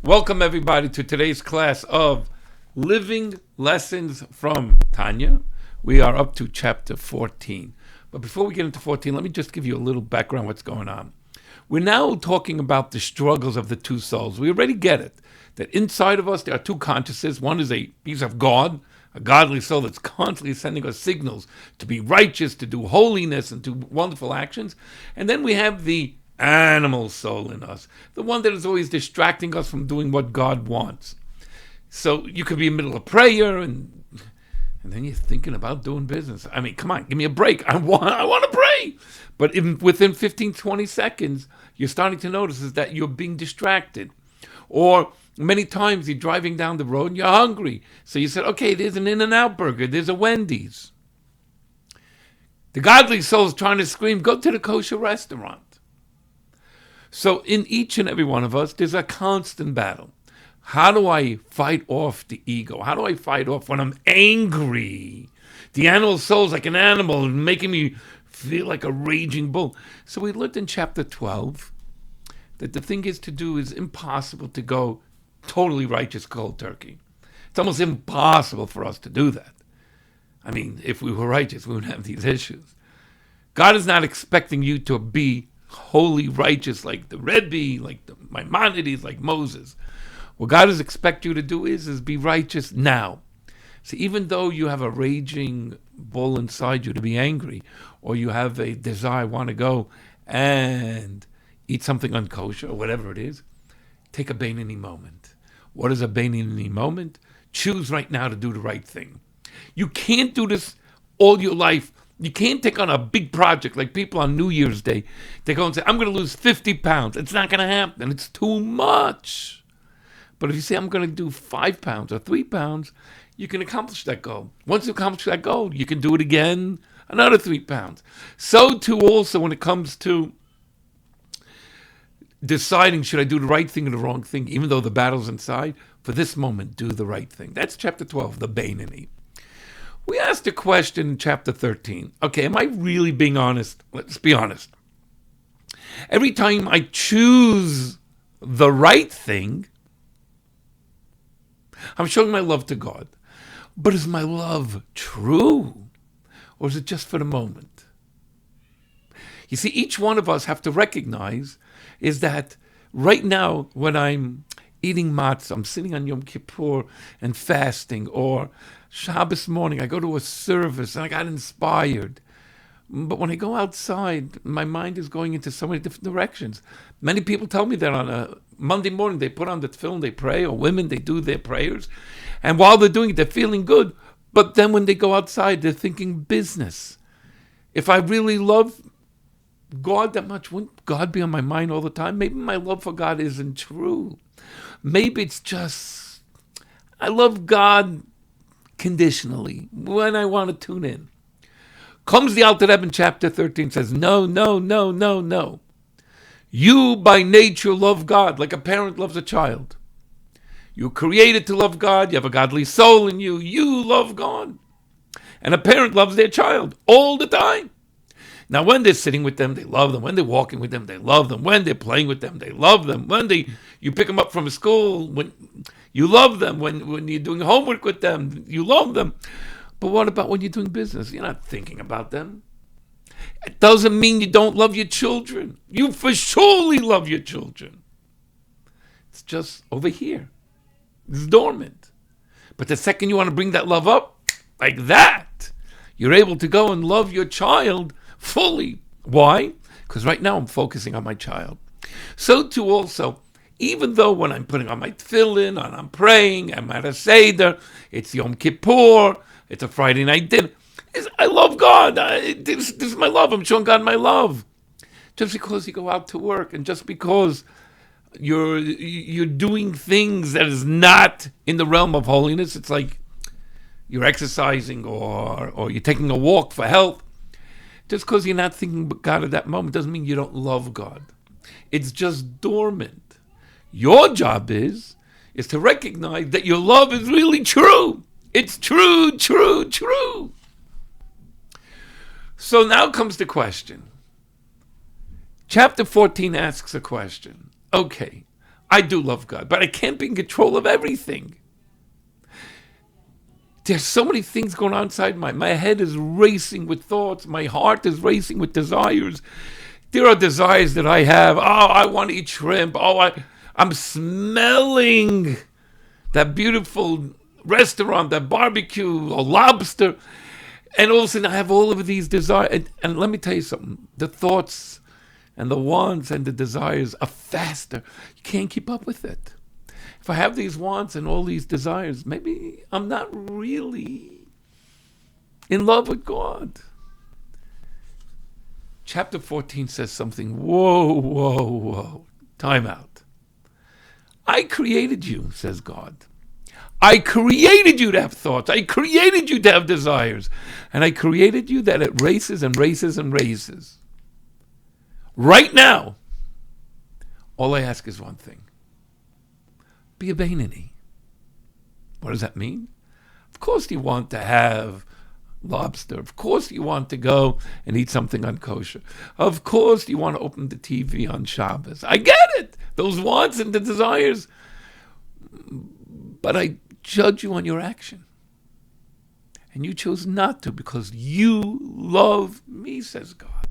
Welcome everybody to today's class of Living Lessons from Tanya. We are up to chapter 14. But before we get into 14, let me just give you a little background what's going on. We're now talking about the struggles of the two souls. We already get it, that inside of us there are two consciousnesses. One is a piece of God, a godly soul that's constantly sending us signals to be righteous, to do holiness, and do wonderful actions. And then we have the animal soul in us, the one that is always distracting us from doing what God wants. So you could be in the middle of prayer and then you're thinking about doing business. I mean, come on, give me a break. I want to pray. But within 15, 20 seconds, you're starting to notice is that you're being distracted. Or many times you're driving down the road and you're hungry. So you said, okay, there's an In-N-Out burger, there's a Wendy's. The godly soul is trying to scream, go to the kosher restaurant. So in each and every one of us, there's a constant battle. How do I fight off the ego? How do I fight off when I'm angry? The animal soul's like an animal, making me feel like a raging bull. So we learned in chapter 12 that the thing is to do is impossible to go totally righteous cold turkey. It's almost impossible for us to do that. I mean, if we were righteous, we wouldn't have these issues. God is not expecting you to be holy righteous like the Rebbe, like the Maimonides, like Moses. What God is expect you to do is be righteous now. So even though you have a raging bull inside you to be angry, or you have a desire, want to go and eat something unkosher, or whatever it is, take a Beinoni moment. What is a Beinoni moment? Choose right now to do the right thing. You can't do this all your life. You can't take on a big project like people on New Year's Day. They go and say, I'm going to lose 50 pounds. It's not going to happen. It's too much. But if you say, I'm going to do 5 pounds or 3 pounds, you can accomplish that goal. Once you accomplish that goal, you can do it again, another 3 pounds. So too also when it comes to deciding, should I do the right thing or the wrong thing, even though the battle's inside, for this moment, do the right thing. That's chapter 12, the Beinoni. We asked a question in chapter 13. Okay, am I really being honest? Let's be honest. Every time I choose the right thing, I'm showing my love to God. But is my love true? Or is it just for the moment? You see, each one of us have to recognize is that right now when I'm eating matzah, I'm sitting on Yom Kippur and fasting, or Shabbos morning, I go to a service and I got inspired. But when I go outside, my mind is going into so many different directions. Many people tell me that on a Monday morning, they put on the tefillin, they pray, or women, they do their prayers. And while they're doing it, they're feeling good. But then when they go outside, they're thinking business. If I really love God that much, wouldn't God be on my mind all the time? Maybe my love for God isn't true. Maybe it's just, I love God conditionally, when I want to tune in. Comes the Alter Rebbe in chapter 13, says, no, no, no, no, no. You by nature love God like a parent loves a child. You're created to love God. You have a godly soul in you. You love God. And a parent loves their child all the time. Now, when they're sitting with them, they love them. When they're walking with them, they love them. When they're playing with them, they love them. When you pick them up from school, when you love them. When you're doing homework with them, you love them. But what about when you're doing business? You're not thinking about them. It doesn't mean you don't love your children. You for surely love your children. It's just over here. It's dormant. But the second you want to bring that love up, like that, you're able to go and love your child fully. Why? Because right now I'm focusing on my child. So too also, even though when I'm putting on my tefillin, and I'm praying, I'm at a Seder, it's Yom Kippur, it's a Friday night dinner, I love God. This is my love. I'm showing God my love. Just because you go out to work and just because you're doing things that is not in the realm of holiness, it's like you're exercising or you're taking a walk for health. Just because you're not thinking about God at that moment doesn't mean you don't love God. It's just dormant. Your job is to recognize that your love is really true. It's true, true, true. So now comes the question. Chapter 14 asks a question. Okay, I do love God, but I can't be in control of everything. There's so many things going on inside my head is racing with thoughts. My heart is racing with desires. There are desires that I have. Oh, I want to eat shrimp. Oh, I'm smelling that beautiful restaurant, that barbecue or lobster. And all of a sudden I have all of these desires. And let me tell you something. The thoughts and the wants and the desires are faster. You can't keep up with it. If I have these wants and all these desires, maybe I'm not really in love with God. Chapter 14 says something, whoa. Time out. I created you, says God. I created you to have thoughts. I created you to have desires. And I created you that it races and races and races. Right now, all I ask is one thing. Be a Bainani. What does that mean? Of course you want to have lobster. Of course you want to go and eat something unkosher. Of course you want to open the TV on Shabbos. I get it. Those wants and the desires. But I judge you on your action. And you chose not to because you love me, says God.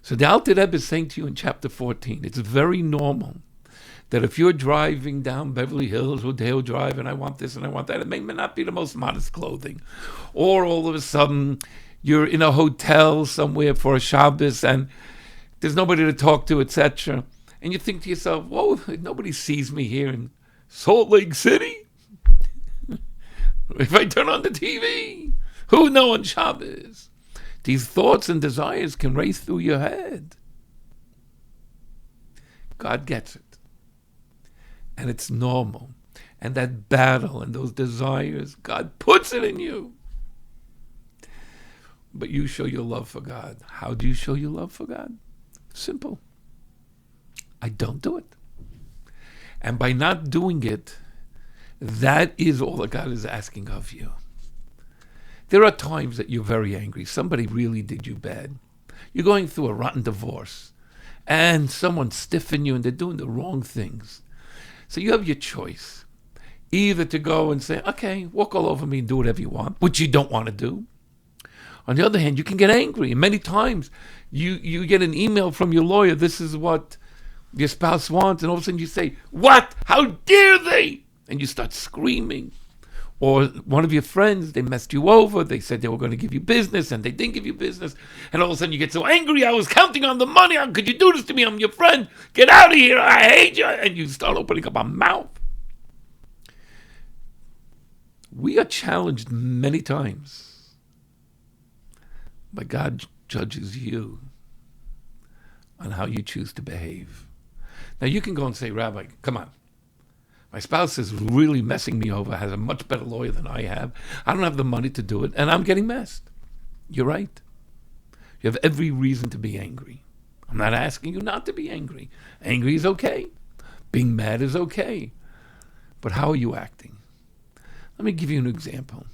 So the Alter Rebbe is saying to you in chapter 14, it's very normal that if you're driving down Beverly Hills or Dale Drive and I want this and I want that, it may not be the most modest clothing. Or all of a sudden you're in a hotel somewhere for a Shabbos and there's nobody to talk to, etc. And you think to yourself, whoa, nobody sees me here in Salt Lake City. If I turn on the TV, who knows on Shabbos? These thoughts and desires can race through your head. God gets it. And it's normal. And that battle and those desires, God puts it in you. But you show your love for God. How do you show your love for God? Simple. I don't do it. And by not doing it, that is all that God is asking of you. There are times that you're very angry. Somebody really did you bad. You're going through a rotten divorce. And someone's stiffing you and they're doing the wrong things. So you have your choice. Either to go and say, okay, walk all over me and do whatever you want, which you don't want to do. On the other hand, you can get angry. And many times you get an email from your lawyer, this is what your spouse wants, and all of a sudden you say, what? How dare they? And you start screaming. Or one of your friends, they messed you over. They said they were going to give you business, and they didn't give you business. And all of a sudden you get so angry. I was counting on the money. How could you do this to me? I'm your friend. Get out of here. I hate you. And you start opening up our mouth. We are challenged many times. But God judges you on how you choose to behave. Now you can go and say, Rabbi, come on. My spouse is really messing me over, has a much better lawyer than I have. I don't have the money to do it, and I'm getting messed. You're right. You have every reason to be angry. I'm not asking you not to be angry. Angry is okay. Being mad is okay. But how are you acting? Let me give you an example.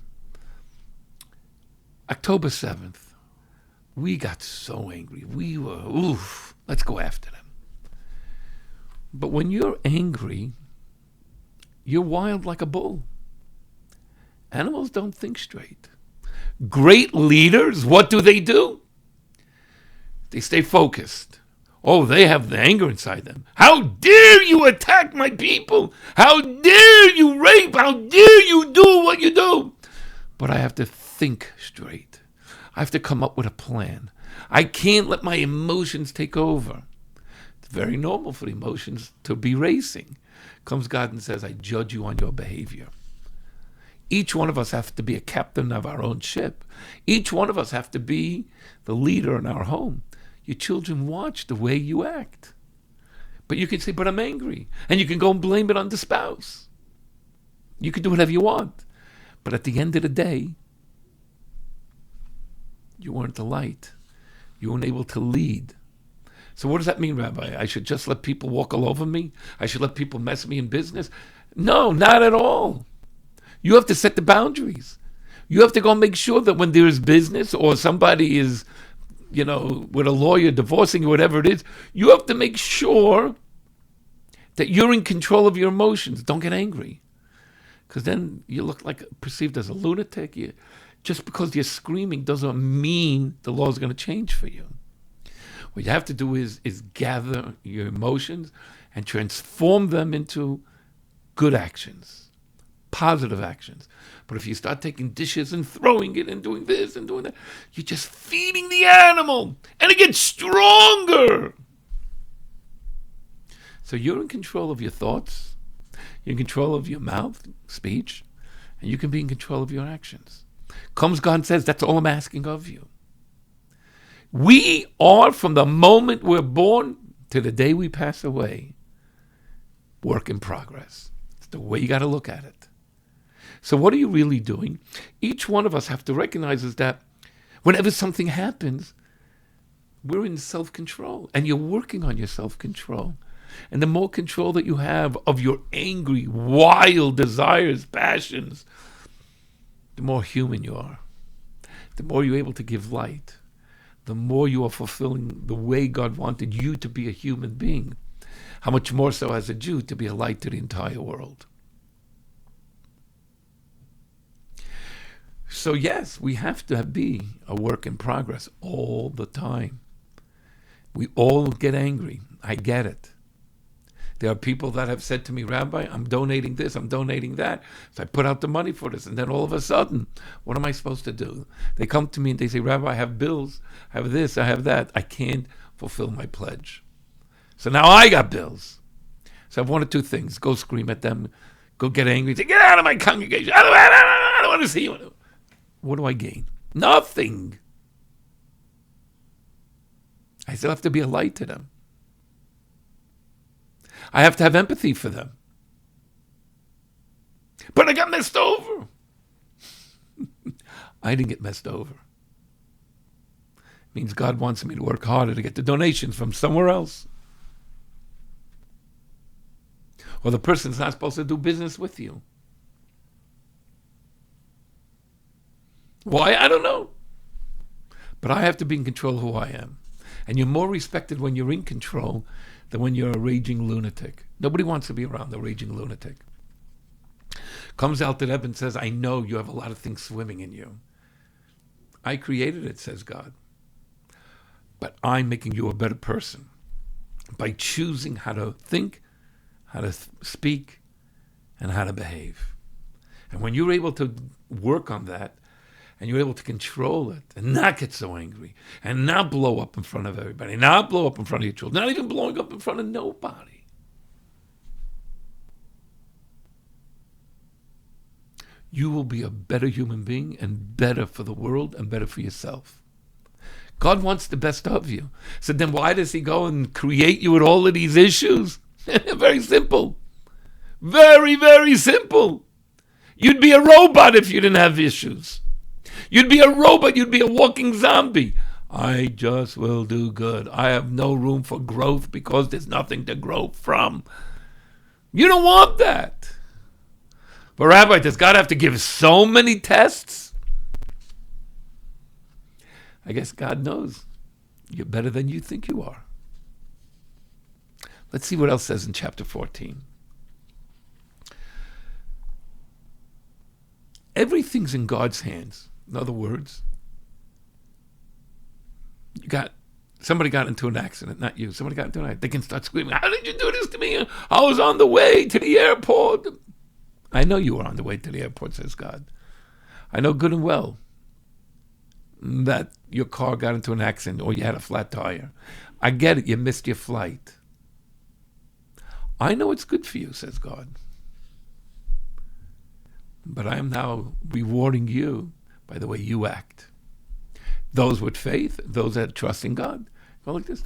October 7th, we got so angry. We were, let's go after them. But when you're angry, you're wild like a bull. Animals don't think straight. Great leaders, what do? They stay focused. Oh, they have the anger inside them. How dare you attack my people? How dare you rape? How dare you do what you do? But I have to think straight. I have to come up with a plan. I can't let my emotions take over. It's very normal for the emotions to be racing. Comes God and says, I judge you on your behavior. Each one of us have to be a captain of our own ship. Each one of us have to be the leader in our home. Your children watch the way you act. But you can say, but I'm angry. And you can go and blame it on the spouse. You can do whatever you want. But at the end of the day, you weren't the light. You weren't able to lead. So what does that mean, Rabbi? I should just let people walk all over me? I should let people mess me in business? No, not at all. You have to set the boundaries. You have to go make sure that when there is business or somebody is, with a lawyer divorcing or whatever it is, you have to make sure that you're in control of your emotions. Don't get angry, because then you look like perceived as a lunatic. Just because you're screaming doesn't mean the law is going to change for you. What you have to do is gather your emotions and transform them into good actions, positive actions. But if you start taking dishes and throwing it and doing this and doing that, you're just feeding the animal, and it gets stronger. So you're in control of your thoughts, you're in control of your mouth, speech, and you can be in control of your actions. Comes God and says, that's all I'm asking of you. We are, from the moment we're born to the day we pass away, work in progress. It's the way you got to look at it. So what are you really doing? Each one of us have to recognize is that whenever something happens, we're in self-control, and you're working on your self-control. And the more control that you have of your angry, wild desires, passions, the more human you are. The more you're able to give light. The more you are fulfilling the way God wanted you to be a human being. How much more so as a Jew to be a light to the entire world. So yes, we have to be a work in progress all the time. We all get angry. I get it. There are people that have said to me, Rabbi, I'm donating this, I'm donating that. So I put out the money for this. And then all of a sudden, what am I supposed to do? They come to me and they say, Rabbi, I have bills, I have this, I have that. I can't fulfill my pledge. So now I got bills. So I have one or two things. Go scream at them. Go get angry. Say, get out of my congregation. I don't want to see you. What do I gain? Nothing. I still have to be a light to them. I have to have empathy for them. But I got messed over. I didn't get messed over. It means God wants me to work harder to get the donations from somewhere else. Or the person's not supposed to do business with you. Why? I don't know. But I have to be in control of who I am. And you're more respected when you're in control than when you're a raging lunatic. Nobody wants to be around a raging lunatic. Comes out to them and says, I know you have a lot of things swimming in you. I created it, says God. But I'm making you a better person by choosing how to think, how to speak, and how to behave. And when you're able to work on that, and you're able to control it and not get so angry and not blow up in front of everybody, not blow up in front of your children, not even blowing up in front of nobody. You will be a better human being and better for the world and better for yourself. God wants the best of you. So then why does he go and create you with all of these issues? Very simple. Very, very simple. You'd be a robot if you didn't have issues. You'd be a robot. You'd be a walking zombie. I just will do good. I have no room for growth because there's nothing to grow from. You don't want that. But Rabbi, does God have to give so many tests? I guess God knows you're better than you think you are. Let's see what else says in chapter 14. Everything's in God's hands. In other words, somebody got into an accident, not you. Somebody got into an accident. They can start screaming, how did you do this to me? I was on the way to the airport. I know you were on the way to the airport, says God. I know good and well that your car got into an accident or you had a flat tire. I get it. You missed your flight. I know it's good for you, says God. But I am now rewarding you by the way you act. Those with faith, those that trust in God, go like this.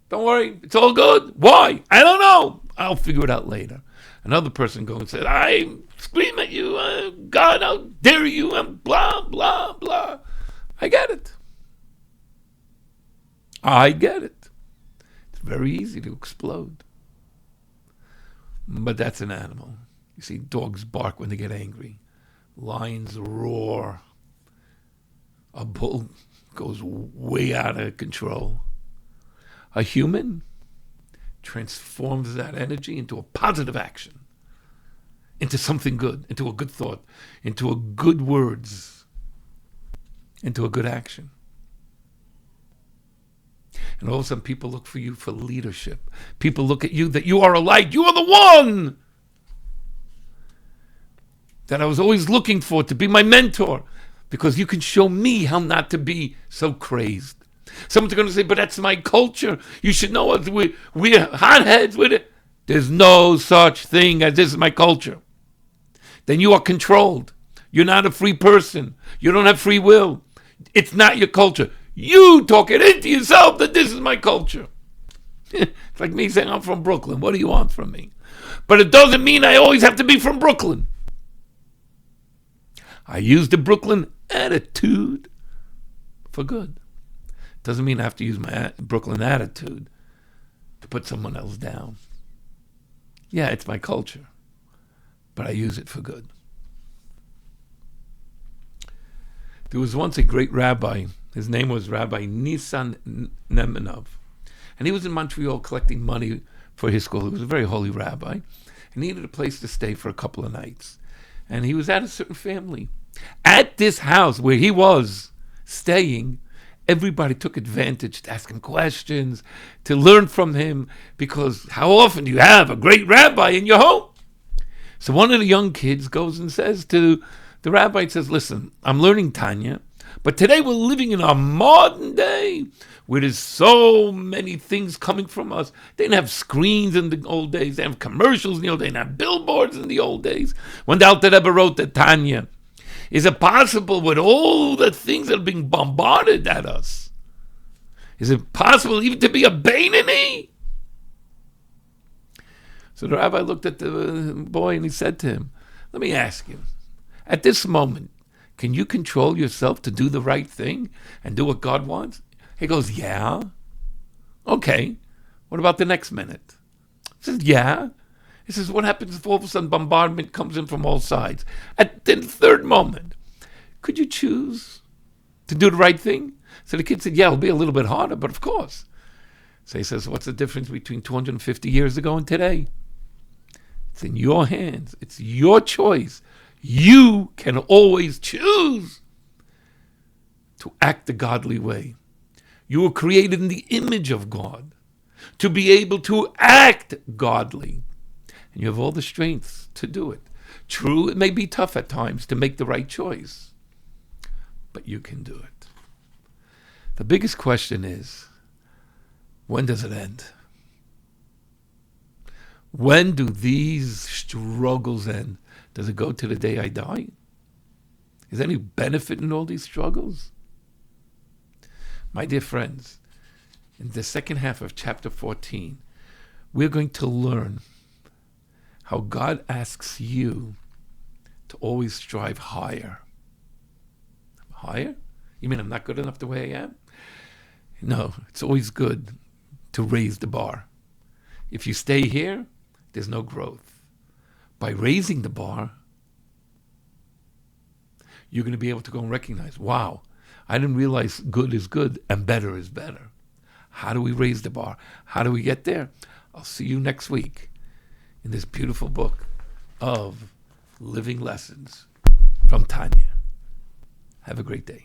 Don't worry, it's all good. Why? I don't know. I'll figure it out later. Another person goes and says, I scream at you, God, how dare you, and blah, blah, blah. I get it. I get it. It's very easy to explode. But that's an animal. You see, dogs bark when they get angry. Lions roar. A bull goes way out of control. A human transforms that energy into a positive action, into something good, into a good thought, into a good words, into a good action. And all of a sudden people look for you for leadership. People look at you that you are a light. You are the one that I was always looking for to be my mentor, because you can show me how not to be so crazed. Someone's going to say, but that's my culture. You should know us. We're hotheads with it. There's no such thing as this is my culture. Then you are controlled. You're not a free person. You don't have free will. It's not your culture. You talk it into yourself that this is my culture. It's like me saying I'm from Brooklyn. What do you want from me? But it doesn't mean I always have to be from Brooklyn. I use the Brooklyn attitude for good. Doesn't mean I have to use my Brooklyn attitude to put someone else down. Yeah, it's my culture, but I use it for good. There was once a great rabbi. His name was Rabbi Nisan Nemenov. And he was in Montreal collecting money for his school. He was a very holy rabbi. He needed a place to stay for a couple of nights. And he was at a certain family. At this house where he was staying, everybody took advantage to ask him questions, to learn from him, because how often do you have a great rabbi in your home? So one of the young kids goes and says to the rabbi, says, listen, I'm learning Tanya, but today we're living in a modern day where there's so many things coming from us. They didn't have screens in the old days. They didn't have commercials in the old days. They didn't have billboards in the old days. When the Alter Rebbe wrote the Tanya, is it possible with all the things that are being bombarded at us? Is it possible even to be a Beinoni? So the rabbi looked at the boy and he said to him, let me ask you, at this moment, can you control yourself to do the right thing and do what God wants? He goes, yeah. Okay. What about the next minute? He says, yeah. He says, what happens if all of a sudden bombardment comes in from all sides? At the third moment, could you choose to do the right thing? So the kid said, yeah, it'll be a little bit harder, but of course. So he says, what's the difference between 250 years ago and today? It's in your hands. It's your choice. You can always choose to act the godly way. You were created in the image of God to be able to act godly. And you have all the strength to do it. True, it may be tough at times to make the right choice, but you can do it. The biggest question is, when does it end? When do these struggles end? Does it go to the day I die? Is there any benefit in all these struggles? My dear friends, in the second half of chapter 14, we're going to learn how God asks you to always strive higher. Higher? You mean I'm not good enough the way I am? No, it's always good to raise the bar. If you stay here, there's no growth. By raising the bar, you're going to be able to go and recognize, wow, I didn't realize good is good and better is better. How do we raise the bar? How do we get there? I'll see you next week in this beautiful book of living lessons from Tanya. Have a great day.